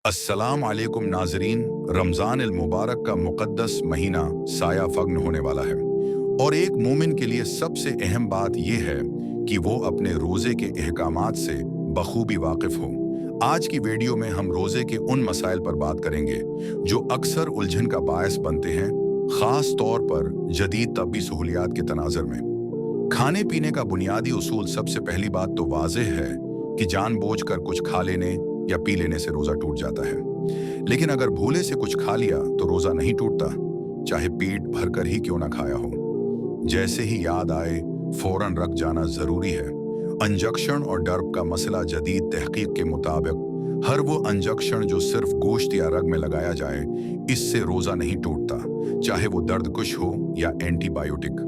अस्सलाम वालेकुम नाजरीन। रमज़ान अल मुबारक का मुक़द्दस महीना साया फग्न होने वाला है और एक मोमिन के लिए सबसे अहम बात यह है कि वो अपने रोज़े के अहकामात से बखूबी वाकिफ़ हो। आज की वीडियो में हम रोज़े के उन मसाइल पर बात करेंगे जो अक्सर उलझन का बायस बनते हैं, ख़ास तौर पर जदीद तबी सहूलियात के तनाज़र में। खाने पीने का बुनियादी उसूल। सबसे पहली बात तो वाज़ेह है कि जानबूझकर कुछ खा लेने या पी लेने से रोजा टूट जाता है, लेकिन अगर भूले से कुछ खा लिया तो रोजा नहीं टूटता, चाहे पेट भरकर ही क्यों ना खाया हो। जैसे ही याद आए फौरन रख जाना जरूरी है। इंजेक्शन और डर्ब का मसला। जदीद तहकीक के मुताबिक हर वो इंजेक्शन जो सिर्फ गोश्त या रग में लगाया जाए, इससे रोजा नहीं टूटता, चाहे वो दर्दकुश हो या एंटीबायोटिक।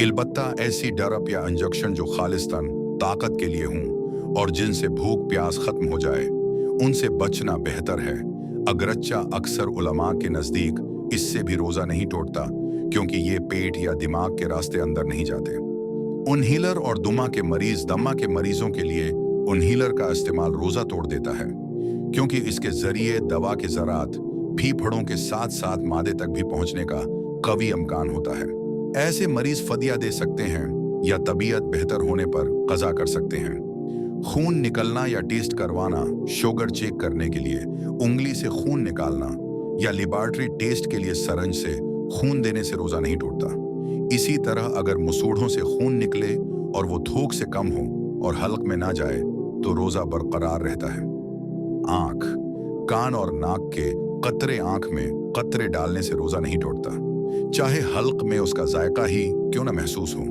अलबत्ता ऐसी डर्ब या इंजेक्शन जो खालिस्तान ताकत के लिए हों और जिनसे भूख प्यास खत्म हो जाए, उनसे बचना बेहतर है। अगरच्चा अक्सर उलमा के नज़दीक इससे भी रोज़ा नहीं टूटता, क्योंकि ये पेट या दिमाग के रास्ते अंदर नहीं जाते। इन्हीलर और दमा के मरीजों के लिए इन्हीलर का इस्तेमाल रोज़ा तोड़ देता है, क्योंकि इसके ज़रिए दवा के ज़रात फीफड़ों के साथ साथ मादे तक भी पहुँचने का कवी इम्कान होता है। ऐसे मरीज फदिया दे सकते हैं या तबीयत बेहतर होने पर कज़ा कर सकते हैं। खून निकलना या टेस्ट करवाना। शुगर चेक करने के लिए उंगली से खून निकालना या लेबॉरेटरी टेस्ट के लिए सरंज से खून देने से रोजा नहीं टूटता। इसी तरह अगर मुसूड़ों से खून निकले और वो थोक से कम हो और हल्क में ना जाए तो रोजा बरकरार रहता है। आंख, कान और नाक के कतरे आंख में कतरे डालने से रोजा नहीं टूटता, चाहे हल्क में उसका जायका ही क्यों ना महसूस हो।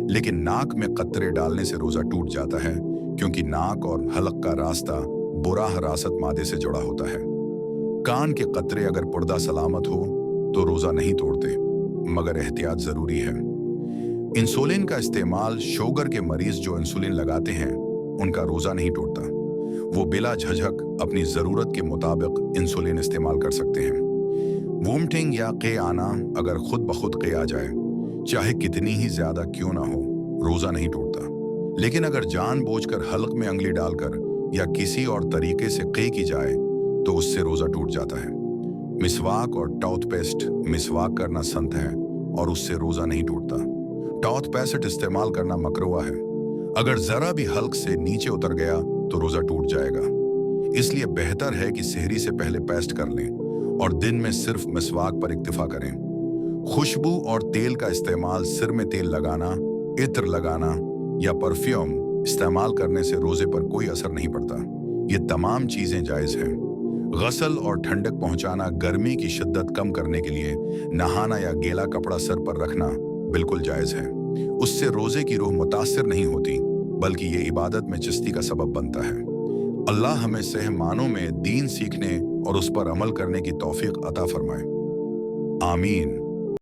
लेकिन नाक में कतरे डालने से रोजा टूट जाता है, क्योंकि नाक और हलक का रास्ता बुरा हरासत मादे से जुड़ा होता है। कान के कतरे अगर पर्दा सलामत हो तो रोजा नहीं तोड़ते, मगर एहतियात जरूरी है। इंसुलिन का इस्तेमाल। शुगर के मरीज जो इंसुलिन लगाते हैं उनका रोजा नहीं टूटता। वो बिला झझक अपनी जरूरत के मुताबिक इंसुलिन इस्तेमाल कर सकते हैं। वोमिटिंग या क़े आना अगर खुद ब खुद क़े आ जाए, चाहे कितनी ही ज्यादा क्यों ना हो, रोजा नहीं टूटता। लेकिन अगर जानबूझकर हल्क में अंगली डालकर या किसी और तरीके से क़े की जाए तो उससे रोजा टूट जाता है। मिसवाक और टूथपेस्ट। मिसवाक करना संत है और उससे रोजा नहीं टूटता। टूथपेस्ट इस्तेमाल करना मकरूह है। अगर जरा भी हल्क से नीचे उतर गया तो रोजा टूट जाएगा। इसलिए बेहतर है कि सेहरी से पहले पेस्ट कर लें और दिन में सिर्फ मिसवाक पर इक्तिफा करें। खुशबू और तेल का इस्तेमाल। सिर में तेल लगाना, इत्र लगाना या परफ्यूम इस्तेमाल करने से रोजे पर कोई असर नहीं पड़ता। ये तमाम चीजें जायज हैं। गसल और ठंडक पहुंचाना। गर्मी की शिद्दत कम करने के लिए नहाना या गीला कपड़ा सर पर रखना बिल्कुल जायज है। उससे रोजे की रूह मुतासिर नहीं होती, बल्कि ये इबादत में चुस्ती का सबब बनता है। अल्लाह हमें सह मानों में दीन सीखने और उस पर अमल करने की तौफीक अता फरमाए। आमीन।